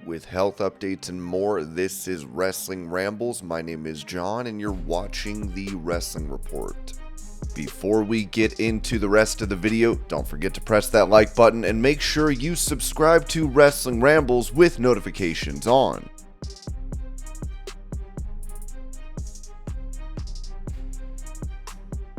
with health updates and more. This is Wrestling Rambles. My name is John and you're watching the Wrestling Report. Before we get into the rest of the video, don't forget to press that like button and make sure you subscribe to Wrestling Rambles with notifications on.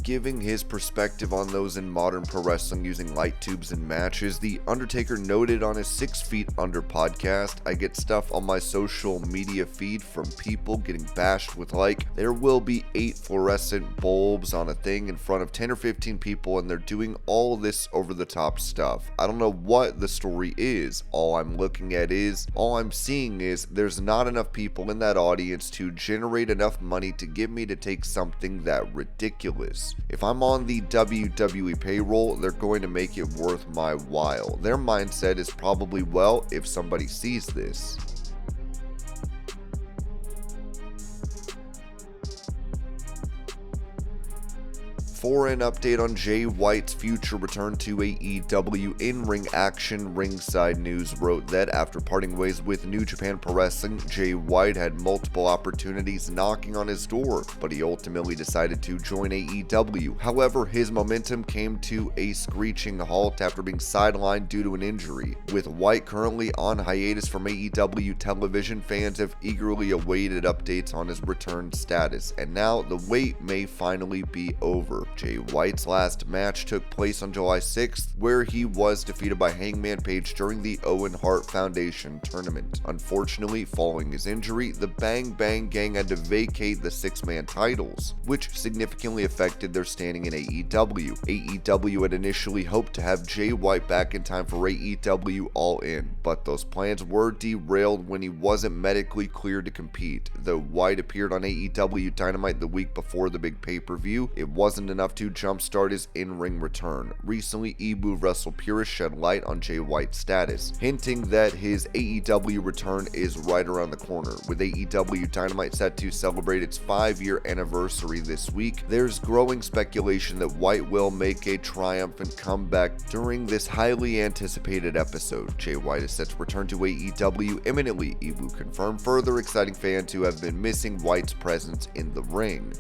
Giving his perspective on those in modern pro wrestling using light tubes in matches, The Undertaker noted on his 6 Feet Under podcast, "I get stuff on my social media feed from people getting bashed with there will be 8 fluorescent bulbs on a thing in front of 10 or 15 people and they're doing all this over the top stuff. I don't know what the story is. All I'm seeing is there's not enough people in that audience to generate enough money to get me to take something that ridiculous. If I'm on the WWE payroll, they're going to make it worth my while. Their mindset is probably, well, if somebody sees this." For an update on Jay White's future return to AEW, in-ring action, Ringside News wrote that after parting ways with New Japan Pro Wrestling, Jay White had multiple opportunities knocking on his door, but he ultimately decided to join AEW. However, his momentum came to a screeching halt after being sidelined due to an injury. With White currently on hiatus from AEW television, fans have eagerly awaited updates on his return status, and now the wait may finally be over. Jay White's last match took place on July 6th, where he was defeated by Hangman Page during the Owen Hart Foundation tournament. Unfortunately, following his injury, the Bang Bang Gang had to vacate the 6-man titles, which significantly affected their standing in AEW. AEW had initially hoped to have Jay White back in time for AEW All In, but those plans were derailed when he wasn't medically cleared to compete. Though White appeared on AEW Dynamite the week before the big pay-per-view, it wasn't enough to jumpstart his in-ring return. Recently, eBoo Wrestle Purist shed light on Jay White's status, hinting that his AEW return is right around the corner. With AEW Dynamite set to celebrate its 5-year anniversary this week, there's growing speculation that White will make a triumphant comeback during this highly anticipated episode. Jay White is set to return to AEW imminently, eBoo confirmed, further exciting fans who have been missing White's presence in the ring.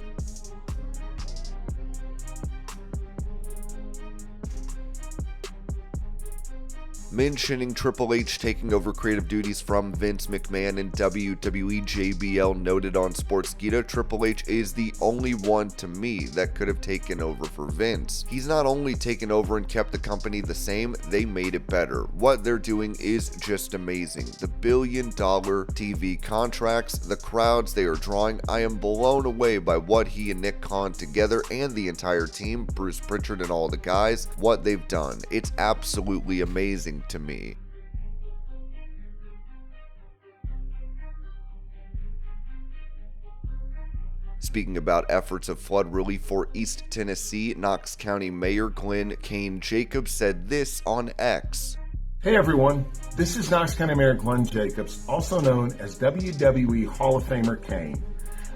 Mentioning Triple H taking over creative duties from Vince McMahon and WWE, JBL noted on Sportskeeda, "Triple H is the only one to me that could have taken over for Vince. He's not only taken over and kept the company the same, they made it better. What they're doing is just amazing. The billion-dollar TV contracts, the crowds they are drawing, I am blown away by what he and Nick Khan together and the entire team, Bruce Pritchard and all the guys, what they've done. It's absolutely amazing to me." Speaking about efforts of flood relief for East Tennessee, Knox County Mayor Glenn Kane Jacobs said this on X. Hey everyone, this is Knox County Mayor Glenn Jacobs, also known as WWE Hall of Famer Kane.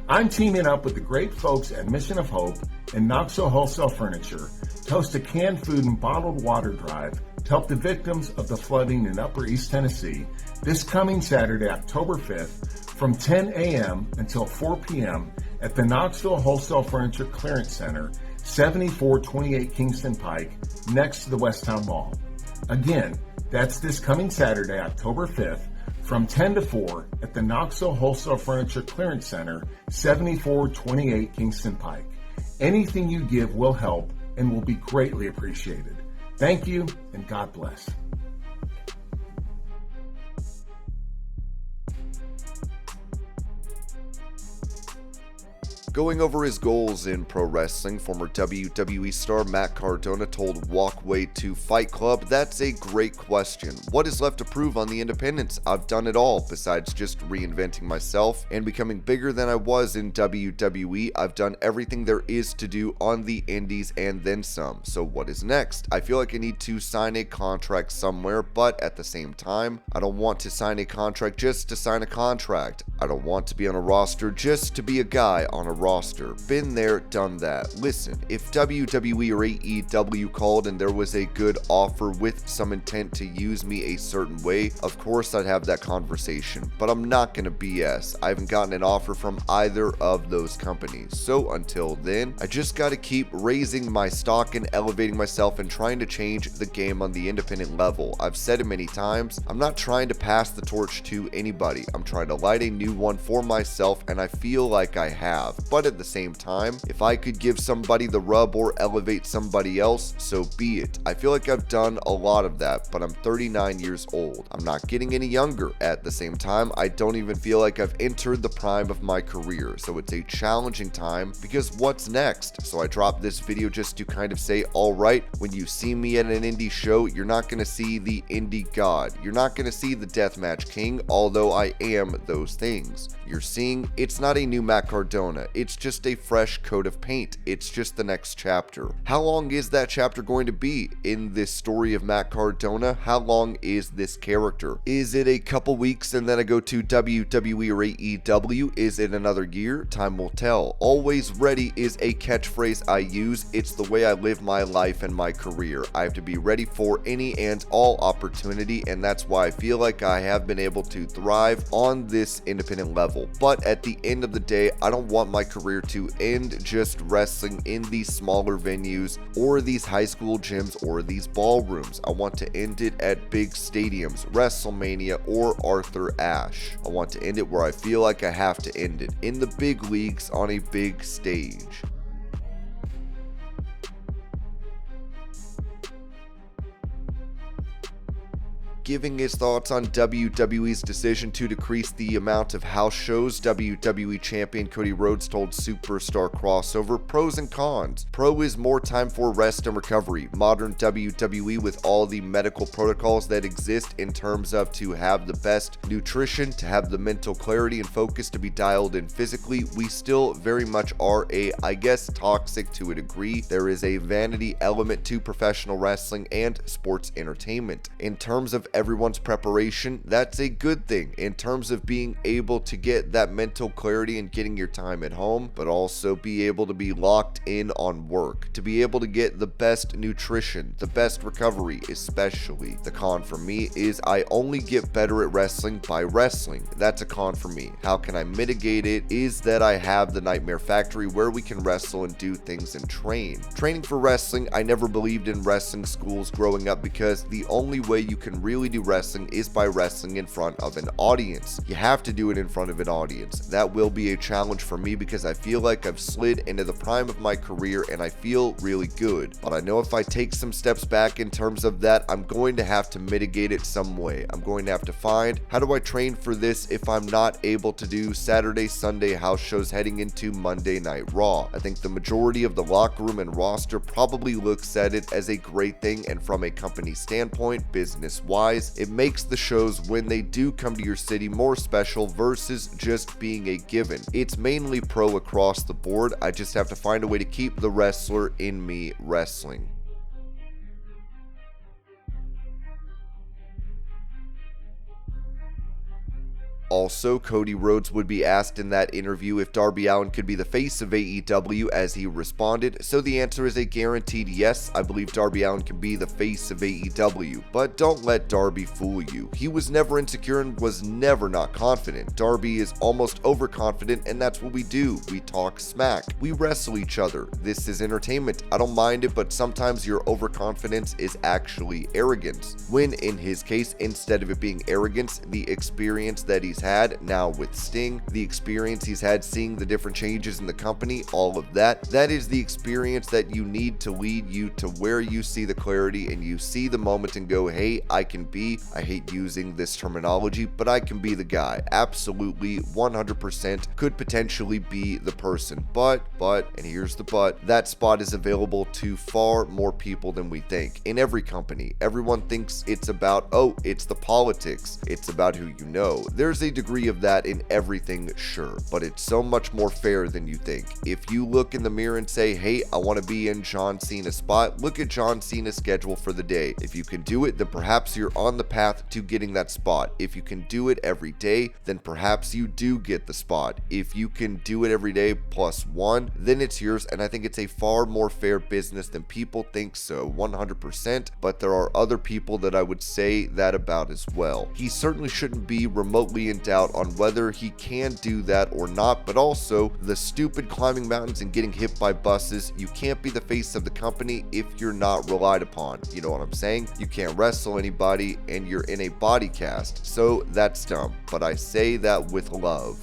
I'm teaming up with the great folks at Mission of Hope and Knoxville Wholesale Furniture to host a canned food and bottled water drive to help the victims of the flooding in Upper East Tennessee this coming Saturday, October 5th, from 10 a.m. until 4 p.m. at the Knoxville Wholesale Furniture Clearance Center, 7428 Kingston Pike, next to the Westtown Mall. Again, that's this coming Saturday, October 5th, from 10 to 4 at the Knoxville Wholesale Furniture Clearance Center, 7428 Kingston Pike. Anything you give will help and will be greatly appreciated. Thank you, and God bless. Going over his goals in pro wrestling, former WWE star Matt Cardona told Walkway to Fight Club, "That's a great question. What is left to prove on the independents? I've done it all, besides just reinventing myself and becoming bigger than I was in WWE. I've done everything there is to do on the indies and then some. So what is next? I feel like I need to sign a contract somewhere, but at the same time, I don't want to sign a contract just to sign a contract. I don't want to be on a roster just to be a guy on a roster. Been there, done that. Listen, if WWE or AEW called and there was a good offer with some intent to use me a certain way, of course I'd have that conversation, but I'm not gonna BS. I haven't gotten an offer from either of those companies, so until then, I just gotta keep raising my stock and elevating myself and trying to change the game on the independent level. I've said it many times, I'm not trying to pass the torch to anybody. I'm trying to light a new one for myself, and I feel like I have. But at the same time, if I could give somebody the rub or elevate somebody else, so be it. I feel like I've done a lot of that, but I'm 39 years old. I'm not getting any younger. At the same time, I don't even feel like I've entered the prime of my career, so it's a challenging time because what's next? So I dropped this video just to kind of say, alright, when you see me at an indie show, you're not going to see the indie god. You're not going to see the deathmatch king, although I am those things. You're seeing, it's not a new Matt Cardona, it's just a fresh coat of paint. It's just the next chapter. How long is that chapter going to be in this story of Matt Cardona? How long is this character? Is it a couple weeks and then I go to WWE or AEW? Is it another year? Time will tell. Always ready is a catchphrase I use. It's the way I live my life and my career. I have to be ready for any and all opportunity, and that's why I feel like I have been able to thrive on this independent level. But at the end of the day, I don't want my career to end just wrestling in these smaller venues or these high school gyms or these ballrooms. I want to end it at big stadiums, WrestleMania or Arthur Ashe. I want to end it where I feel like I have to end it, in the big leagues on a big stage. Giving his thoughts on WWE's decision to decrease the amount of house shows, WWE Champion Cody Rhodes told Superstar Crossover pros and cons. Pro is more time for rest and recovery. Modern WWE, with all the medical protocols that exist in terms of to have the best nutrition, to have the mental clarity and focus to be dialed in physically, we still very much are I guess toxic to a degree. There is a vanity element to professional wrestling and sports entertainment. In terms of everyone's preparation, that's a good thing in terms of being able to get that mental clarity and getting your time at home, but also be able to be locked in on work, to be able to get the best nutrition, the best recovery. Especially the con for me is I only get better at wrestling by wrestling. That's a con for me. How can I mitigate it is that I have the Nightmare Factory where we can wrestle and do things and train. Training for wrestling, I never believed in wrestling schools growing up because the only way you can really do wrestling is by wrestling in front of an audience. You have to do it in front of an audience. That will be a challenge for me because I feel like I've slid into the prime of my career and I feel really good. But I know if I take some steps back in terms of that, I'm going to have to mitigate it some way. I'm going to have to find, how do I train for this if I'm not able to do Saturday, Sunday house shows heading into Monday Night Raw? I think the majority of the locker room and roster probably looks at it as a great thing, and from a company standpoint, business-wise, it makes the shows when they do come to your city more special versus just being a given. It's mainly pro across the board. I just have to find a way to keep the wrestler in me wrestling. Also, Cody Rhodes would be asked in that interview if Darby Allin could be the face of AEW, as he responded, so the answer is a guaranteed yes. I believe Darby Allin can be the face of AEW, but don't let Darby fool you. He was never insecure and was never not confident. Darby is almost overconfident, and that's what we do. We talk smack. We wrestle each other. This is entertainment. I don't mind it, but sometimes your overconfidence is actually arrogance. When in his case, instead of it being arrogance, the experience that he's had now with Sting, the experience he's had seeing the different changes in the company, all of that is the experience that you need to lead you to where you see the clarity and you see the moment and go, hey, I hate using this terminology, but I can be the guy. Absolutely, 100% could potentially be the person. But, and here's the but, that spot is available to far more people than we think. In every company, everyone thinks it's about, oh, it's the politics. It's about who you know. There's a degree of that in everything, sure, but it's so much more fair than you think. If you look in the mirror and say, hey, I want to be in John Cena's spot, look at John Cena's schedule for the day. If you can do it, then perhaps you're on the path to getting that spot. If you can do it every day, then perhaps you do get the spot. If you can do it every day plus one, then it's yours, and I think it's a far more fair business than people think so, 100%, but there are other people that I would say that about as well. He certainly shouldn't be remotely in doubt on whether he can do that or not, but also the stupid climbing mountains and getting hit by buses. You can't be the face of the company if you're not relied upon. You know what I'm saying? You can't wrestle anybody and you're in a body cast, so that's dumb, but I say that with love.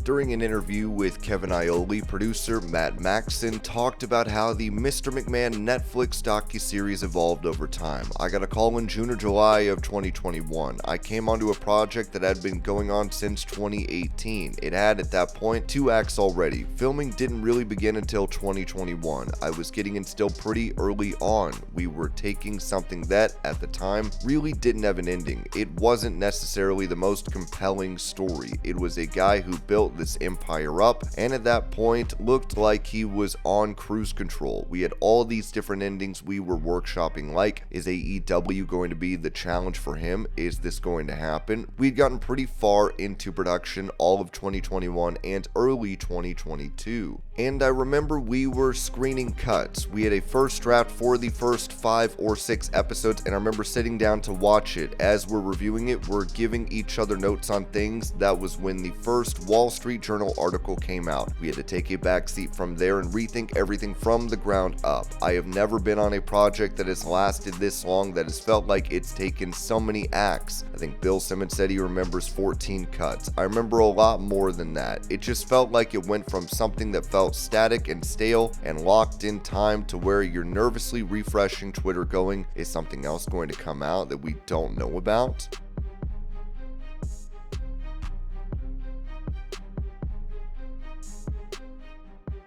During an interview with Kevin Ioli, producer Matt Maxson talked about how the Mr. McMahon Netflix docuseries evolved over time. I got a call in June or July of 2021. I came onto a project that had been going on since 2018. It had, at that point, 2 acts already. Filming didn't really begin until 2021. I was getting in still pretty early on. We were taking something that, at the time, really didn't have an ending. It wasn't necessarily the most compelling story. It was a guy who built this empire up, and at that point looked like he was on cruise control. We had all these different endings we were workshopping, like, is AEW going to be the challenge for him? Is this going to happen? We'd gotten pretty far into production all of 2021 and early 2022. And I remember we were screening cuts. We had a first draft for the first 5 or 6 episodes, and I remember sitting down to watch it. As we're reviewing it, we're giving each other notes on things. That was when the first Wall Street Journal article came out. We had to take a backseat from there and rethink everything from the ground up. I have never been on a project that has lasted this long, that has felt like it's taken so many acts. I think Bill Simmons said he remembers 14 cuts. I remember a lot more than that. It just felt like it went from something that felt static and stale and locked in time to where you're nervously refreshing Twitter going, is something else going to come out that we don't know about?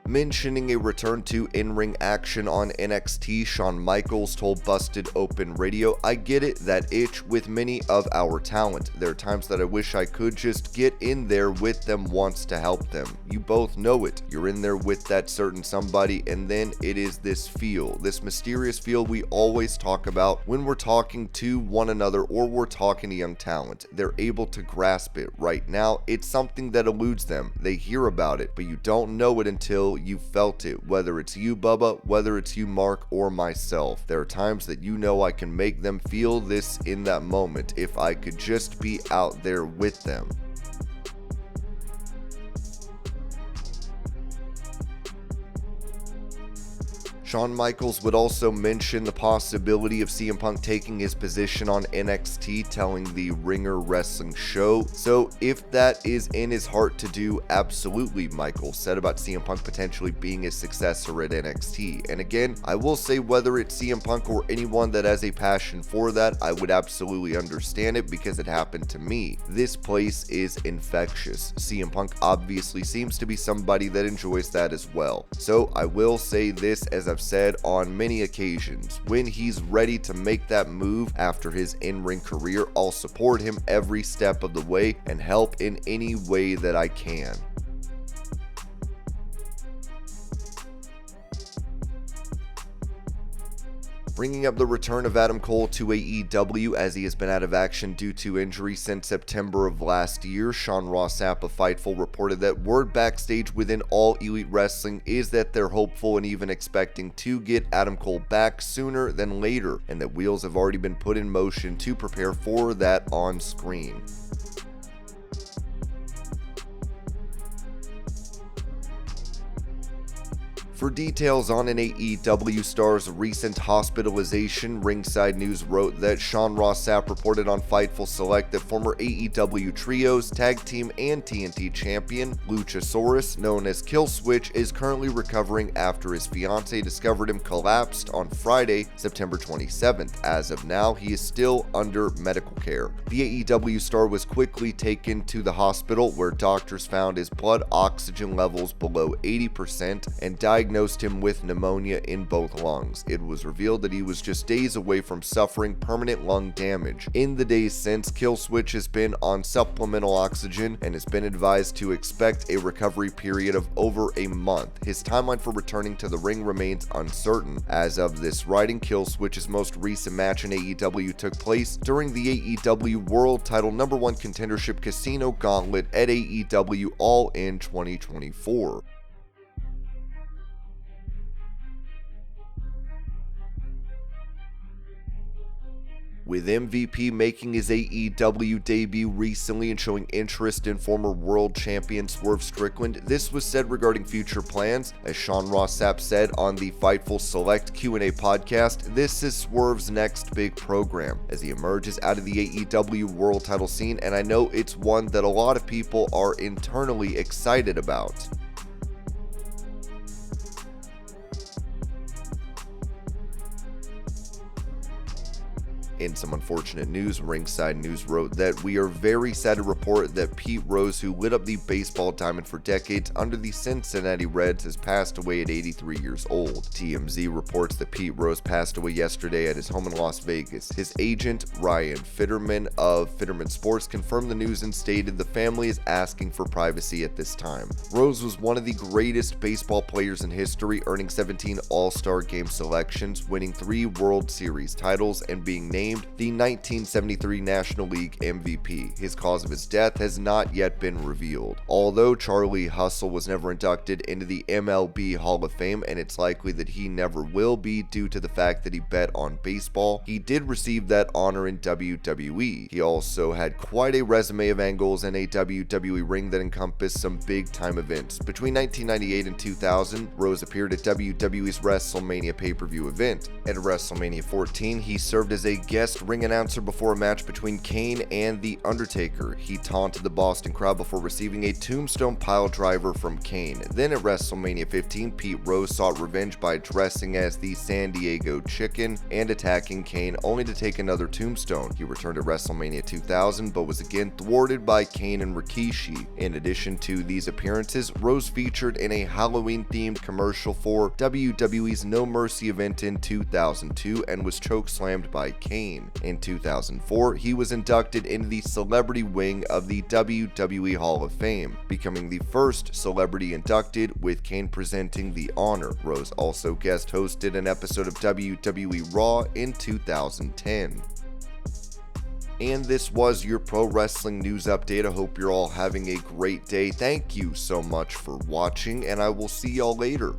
Mentioning a return to in-ring action on NXT, Shawn Michaels told Busted Open Radio, I get it, that itch with many of our talent. There are times that I wish I could just get in there with them once to help them. You both know it. You're in there with that certain somebody, and then it is this feel, this mysterious feel we always talk about when we're talking to one another or we're talking to young talent. They're able to grasp it. Right now, it's something that eludes them. They hear about it, but you don't know it until you felt it, whether it's you, Bubba, whether it's you, Mark, or myself. There are times that you know I can make them feel this in that moment if I could just be out there with them. Shawn Michaels would also mention the possibility of CM Punk taking his position on NXT, telling the Ringer Wrestling Show. So if that is in his heart to do, absolutely, Michaels said about CM Punk potentially being his successor at NXT. And again, I will say, whether it's CM Punk or anyone that has a passion for that, I would absolutely understand it because it happened to me. This place is infectious. CM Punk obviously seems to be somebody that enjoys that as well. So I will say this, as I've said on many occasions, when he's ready to make that move after his in-ring career, I'll support him every step of the way and help in any way that I can. Bringing up the return of Adam Cole to AEW as he has been out of action due to injury since September of last year, Sean Ross Sapp of Fightful reported that word backstage within All Elite Wrestling is that they're hopeful and even expecting to get Adam Cole back sooner than later, and that wheels have already been put in motion to prepare for that on screen. For details on an AEW star's recent hospitalization, Ringside News wrote that Sean Ross Sapp reported on Fightful Select that former AEW Trios, Tag Team, and TNT champion Luchasaurus, known as Killswitch, is currently recovering after his fiancée discovered him collapsed on Friday, September 27th. As of now, he is still under medical care. The AEW star was quickly taken to the hospital, where doctors found his blood oxygen levels below 80% and diagnosed diagnosed him with pneumonia in both lungs. It was revealed that he was just days away from suffering permanent lung damage. In the days since, Killswitch has been on supplemental oxygen and has been advised to expect a recovery period of over a month. His timeline for returning to the ring remains uncertain. As of this writing, Killswitch's most recent match in AEW took place during the AEW World Title No. 1 Contendership Casino Gauntlet at AEW All In 2024. With MVP making his AEW debut recently and showing interest in former world champion Swerve Strickland, this was said regarding future plans. As Sean Ross Sapp said on the Fightful Select Q&A podcast, this is Swerve's next big program as he emerges out of the AEW world title scene, and I know it's one that a lot of people are internally excited about. In some unfortunate news, Ringside News wrote that we are very sad to report that Pete Rose, who lit up the baseball diamond for decades under the Cincinnati Reds, has passed away at 83 years old. TMZ reports that Pete Rose passed away yesterday at his home in Las Vegas. His agent, Ryan Fitterman of Fitterman Sports, confirmed the news and stated the family is asking for privacy at this time. Rose was one of the greatest baseball players in history, earning 17 All-Star Game selections, winning 3 World Series titles, and being named the 1973 National League MVP. His cause of his death has not yet been revealed. Although Charlie Hustle was never inducted into the MLB Hall of Fame, and it's likely that he never will be due to the fact that he bet on baseball, he did receive that honor in WWE. He also had quite a resume of angles in a WWE ring that encompassed some big-time events. Between 1998 and 2000, Rose appeared at WWE's WrestleMania pay-per-view event. At WrestleMania 14, he served as a guest ring announcer before a match between Kane and The Undertaker. He taunted the Boston crowd before receiving a tombstone pile driver from Kane. Then at WrestleMania 15, Pete Rose sought revenge by dressing as the San Diego Chicken and attacking Kane, only to take another tombstone. He returned at WrestleMania 2000, but was again thwarted by Kane and Rikishi. In addition to these appearances, Rose featured in a Halloween-themed commercial for WWE's No Mercy event in 2002 and was chokeslammed by Kane. In 2004, he was inducted into the celebrity wing of the WWE Hall of Fame, becoming the first celebrity inducted, with Kane presenting the honor. Rose also guest hosted an episode of WWE Raw in 2010. And this was your pro wrestling news update. I hope you're all having a great day. Thank you so much for watching, and I will see y'all later.